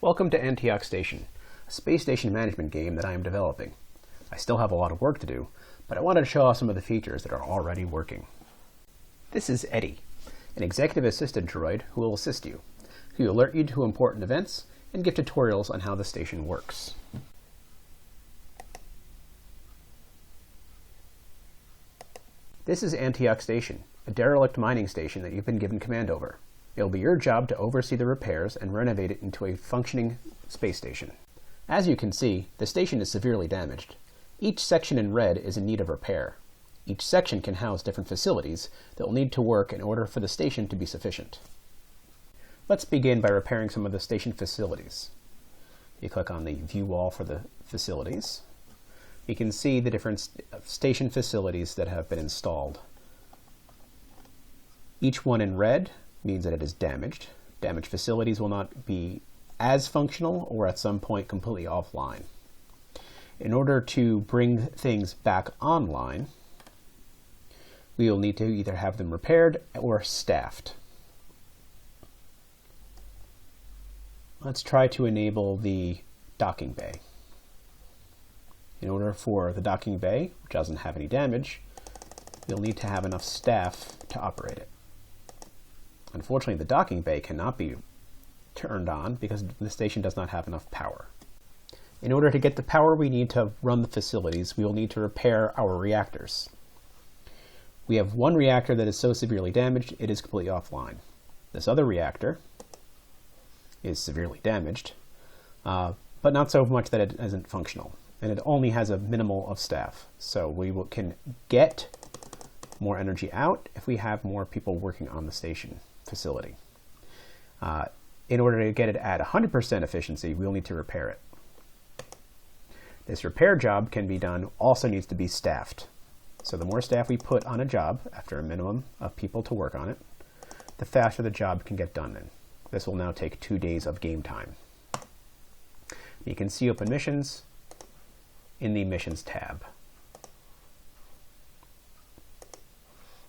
Welcome to Antioch Station, a space station management game that I am developing. I still have a lot of work to do, but I wanted to show off some of the features that are already working. This is Eddie, an executive assistant droid who will assist you. He will alert you to important events and give tutorials on how the station works. This is Antioch Station, a derelict mining station that you've been given command over. It will be your job to oversee the repairs and renovate it into a functioning space station. As you can see, the station is severely damaged. Each section in red is in need of repair. Each section can house different facilities that will need to work in order for the station to be sufficient. Let's begin by repairing some of the station facilities. You click on the view wall for the facilities. You can see the different station facilities that have been installed. Each one in red means that it is damaged. Damaged facilities will not be as functional or at some point completely offline. In order to bring things back online, we will need to either have them repaired or staffed. Let's try to enable the docking bay. In order for the docking bay, which doesn't have any damage, you'll need to have enough staff to operate it. Unfortunately, the docking bay cannot be turned on because the station does not have enough power. In order to get the power we need to run the facilities, we will need to repair our reactors. We have one reactor that is so severely damaged it is completely offline. This other reactor is severely damaged, but not so much that it isn't functional. And it only has a minimal of staff. So we can get more energy out if we have more people working on the station facility. In order to get it at 100% efficiency, we'll need to repair it. This repair job can be done, also needs to be staffed. So the more staff we put on a job, after a minimum of people to work on it, the faster the job can get done then. This will now take 2 days of game time. You can see open missions in the missions tab.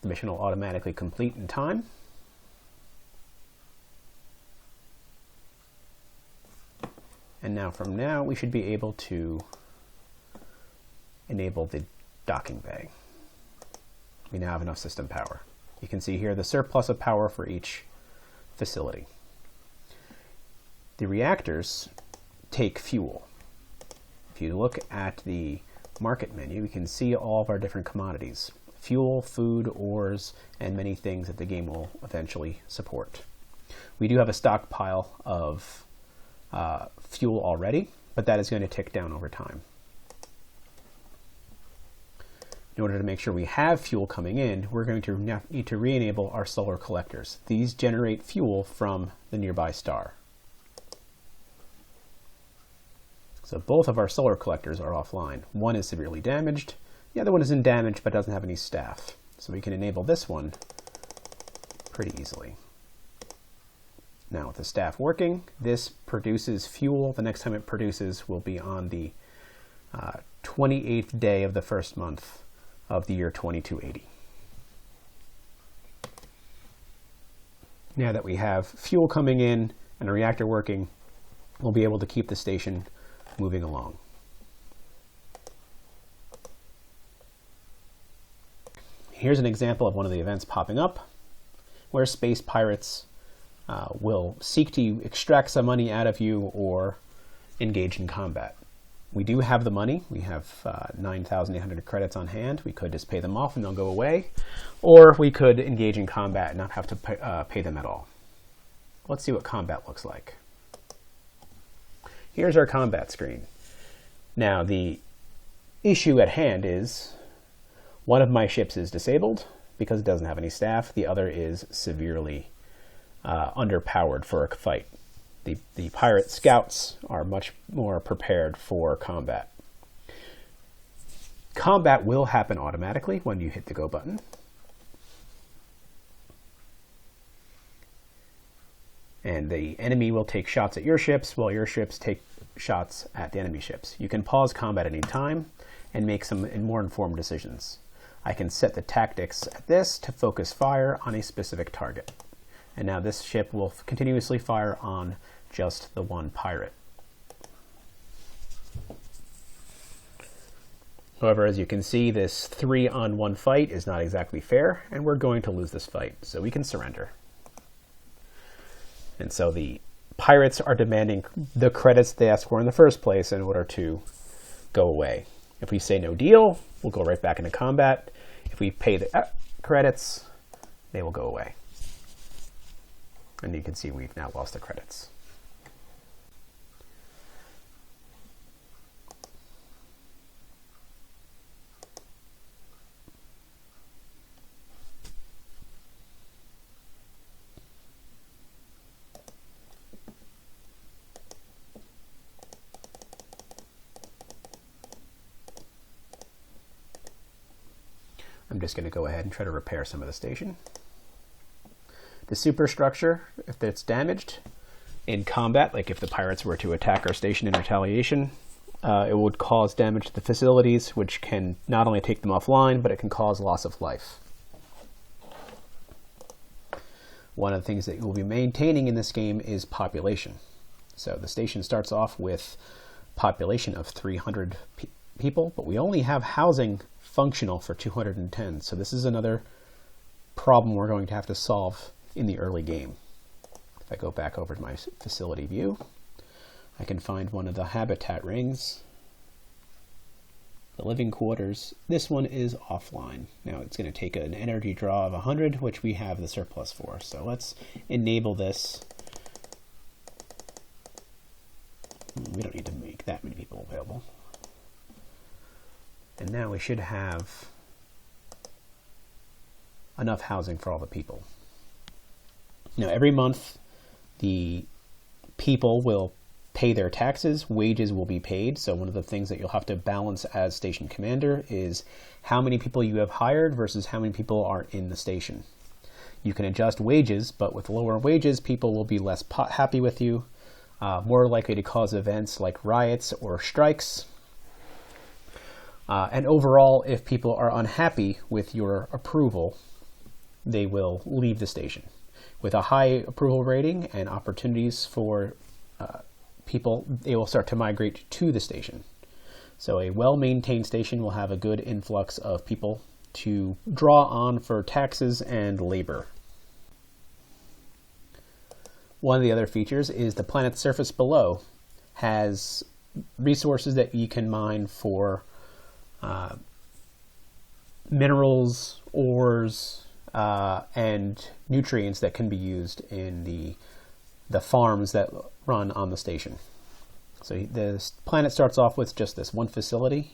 The mission will automatically complete in time. And now from now, we should be able to enable the docking bay. We now have enough system power. You can see here the surplus of power for each facility. The reactors take fuel. If you look at the market menu, you can see all of our different commodities. Fuel, food, ores, and many things that the game will eventually support. We do have a stockpile of fuel already, but that is going to tick down over time. In order to make sure we have fuel coming in, we're going to need to re-enable our solar collectors. These generate fuel from the nearby star. So both of our solar collectors are offline. One is severely damaged, the other one isn't damaged but doesn't have any staff. So we can enable this one pretty easily. Now with the staff working, this produces fuel. The next time it produces will be on the 28th day of the first month of the year 2280. Now that we have fuel coming in and a reactor working, we'll be able to keep the station moving along. Here's an example of one of the events popping up where space pirates will seek to extract some money out of you or engage in combat. We do have the money. We have 9,800 credits on hand. We could just pay them off and they'll go away, or we could engage in combat and not have to pay them at all. Let's see what combat looks like. Here's our combat screen. Now the issue at hand is one of my ships is disabled because it doesn't have any staff. The other is severely underpowered for a fight. The pirate scouts are much more prepared for combat. Combat will happen automatically when you hit the go button. And the enemy will take shots at your ships while your ships take shots at the enemy ships. You can pause combat at any time and make some more informed decisions. I can set the tactics at this to focus fire on a specific target. And now this ship will continuously fire on just the one pirate. However, as you can see, this 3-on-1 fight is not exactly fair, and we're going to lose this fight, so we can surrender. And so the pirates are demanding the credits they asked for in the first place in order to go away. If we say no deal, we'll go right back into combat. If we pay the credits, they will go away. And you can see we've now lost the credits. I'm just going to go ahead and try to repair some of the station. The superstructure, if it's damaged in combat, like if the pirates were to attack our station in retaliation, it would cause damage to the facilities, which can not only take them offline, but it can cause loss of life. One of the things that you'll be maintaining in this game is population. So the station starts off with population of 300 people, but we only have housing functional for 210. So this is another problem we're going to have to solve in the early game. If I go back over to my facility view, I can find one of the habitat rings. The living quarters, this one is offline. Now it's going to take an energy draw of 100, which we have the surplus for. So let's enable this. We don't need to make that many people available. And now we should have enough housing for all the people. Now every month the people will pay their taxes, wages will be paid. So one of the things that you'll have to balance as station commander is how many people you have hired versus how many people are in the station. You can adjust wages, but with lower wages, people will be less happy with you, more likely to cause events like riots or strikes. And overall, if people are unhappy with your approval, they will leave the station. With a high approval rating and opportunities for people, they will start to migrate to the station. So a well-maintained station will have a good influx of people to draw on for taxes and labor. One of the other features is the planet's surface below has resources that you can mine for minerals, ores, and nutrients that can be used in the farms that run on the station. So the planet starts off with just this one facility,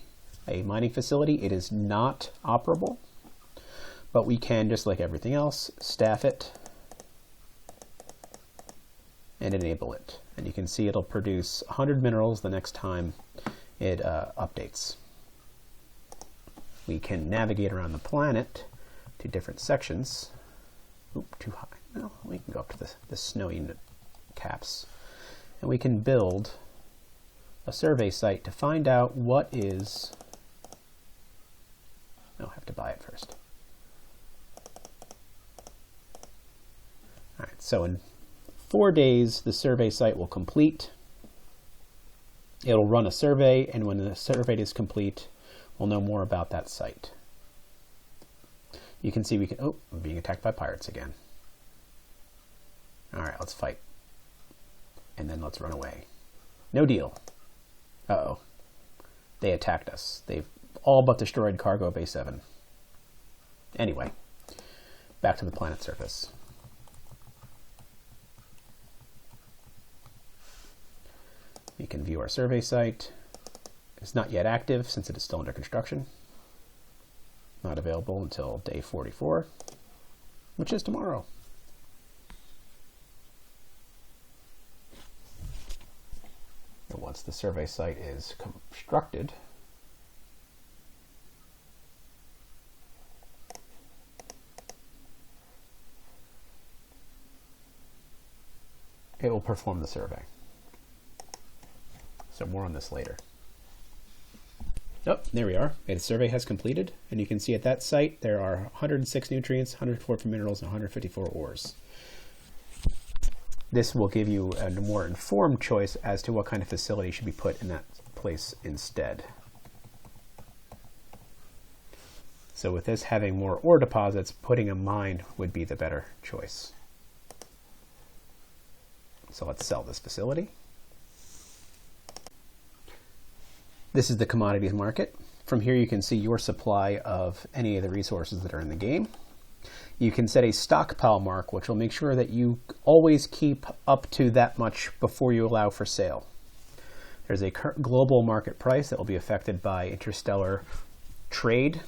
a mining facility. It is not operable, but we can, just like everything else, staff it and enable it. And you can see it'll produce 100 minerals the next time it updates. We can navigate around the planet to different sections. Oop, too high. No, we can go up to the snowy caps. And we can build a survey site to find out what is... No, I have to buy it first. All right, so in 4 days, the survey site will complete. It'll run a survey, and when the survey is complete, we'll know more about that site. You can see we can... Oh, I'm being attacked by pirates again. All right, let's fight. And then let's run away. No deal. Uh-oh. They attacked us. They've all but destroyed Cargo Bay 7. Anyway, back to the planet's surface. We can view our survey site. It's not yet active since it is still under construction. Not available until day 44, which is tomorrow. And once the survey site is constructed, it will perform the survey. So more on this later. Oh, there we are. The survey has completed, and you can see at that site there are 106 nutrients, 104 minerals, and 154 ores. This will give you a more informed choice as to what kind of facility should be put in that place instead. So with this having more ore deposits, putting a mine would be the better choice. So let's sell this facility. This is the commodities market. From here you can see your supply of any of the resources that are in the game. You can set a stockpile mark, which will make sure that you always keep up to that much before you allow for sale. There's a global market price that will be affected by interstellar trade.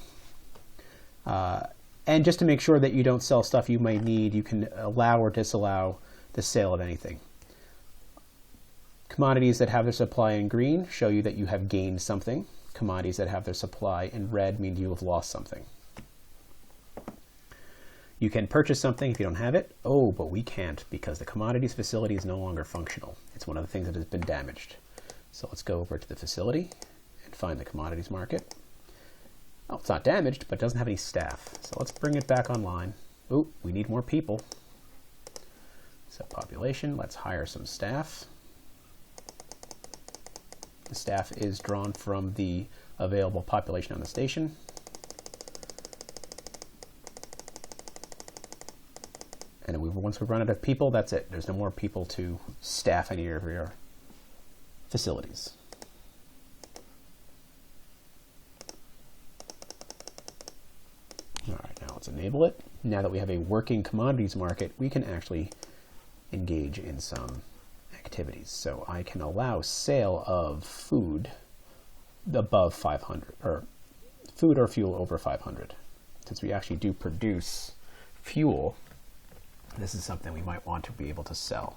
And just to make sure that you don't sell stuff you may need, you can allow or disallow the sale of anything. Commodities that have their supply in green show you that you have gained something. Commodities that have their supply in red mean you have lost something. You can purchase something if you don't have it. Oh, but we can't because the commodities facility is no longer functional. It's one of the things that has been damaged. So let's go over to the facility and find the commodities market. Oh, it's not damaged, but it doesn't have any staff. So let's bring it back online. Oh, we need more people. So population, let's hire some staff. The staff is drawn from the available population on the station. And once we run out of people, that's it. There's no more people to staff any of your facilities. All right, now let's enable it. Now that we have a working commodities market, we can actually engage in some activities. So I can allow sale of food above 500, or food or fuel over 500. Since we actually do produce fuel, this is something we might want to be able to sell.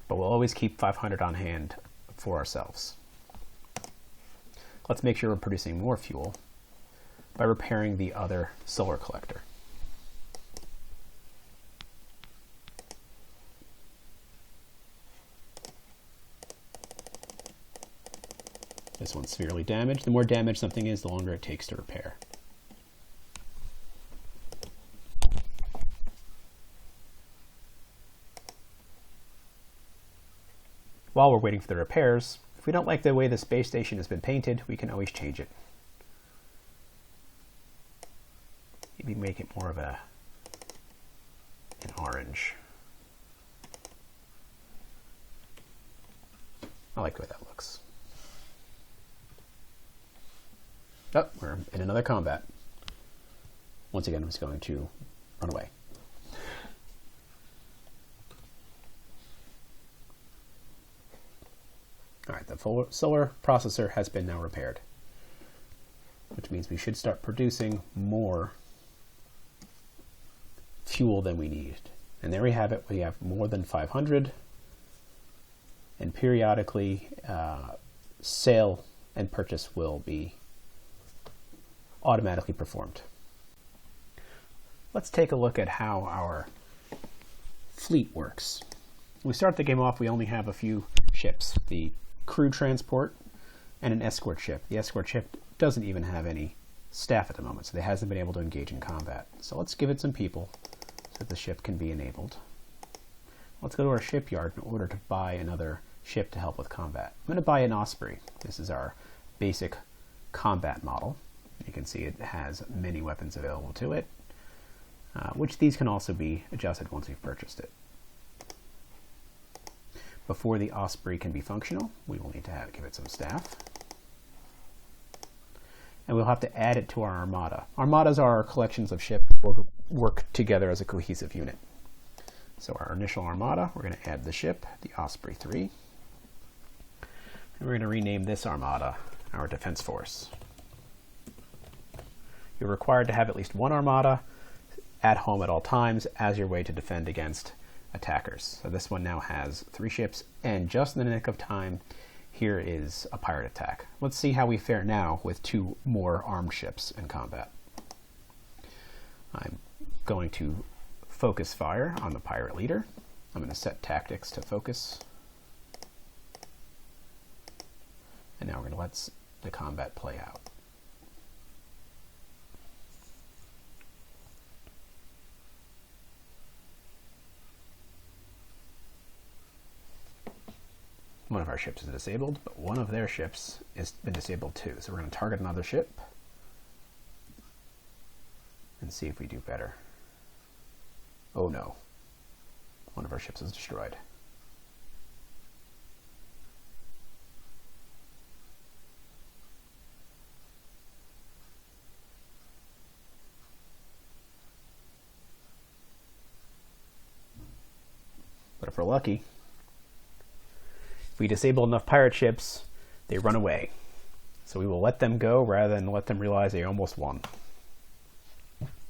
But we'll always keep 500 on hand for ourselves. Let's make sure we're producing more fuel by repairing the other solar collector. This one's severely damaged. The more damaged something is, the longer it takes to repair. While we're waiting for the repairs, if we don't like the way the space station has been painted, we can always change it. Maybe make it more of an orange. I like the way that looks. Oh, we're in another combat. Once again, I'm just going to run away. All right, the solar processor has been now repaired, which means we should start producing more fuel than we need. And there we have it. We have more than 500, and periodically sale and purchase will be automatically performed. Let's take a look at how our fleet works. When we start the game off, we only have a few ships, the crew transport and an escort ship. The escort ship doesn't even have any staff at the moment, so it hasn't been able to engage in combat. So let's give it some people so that the ship can be enabled. Let's go to our shipyard in order to buy another ship to help with combat. I'm going to buy an Osprey. This is our basic combat model. You can see it has many weapons available to it, which these can also be adjusted once we've purchased it. Before the Osprey can be functional, we will need to give it some staff. And we'll have to add it to our armada. Armadas are collections of ships that work together as a cohesive unit. So our initial armada, we're going to add the ship, the Osprey 3. And we're going to rename this armada our Defense Force. You're required to have at least one armada at home at all times as your way to defend against attackers. So this one now has 3 ships, and just in the nick of time, here is a pirate attack. Let's see how we fare now with 2 more armed ships in combat. I'm going to focus fire on the pirate leader. I'm going to set tactics to focus. And now we're going to let the combat play out. one of our ships is disabled, but one of their ships has been disabled too. So we're going to target another ship and see if we do better. Oh no. One of our ships is destroyed. But if we're lucky, if we disable enough pirate ships, they run away. So we will let them go rather than let them realize they almost won.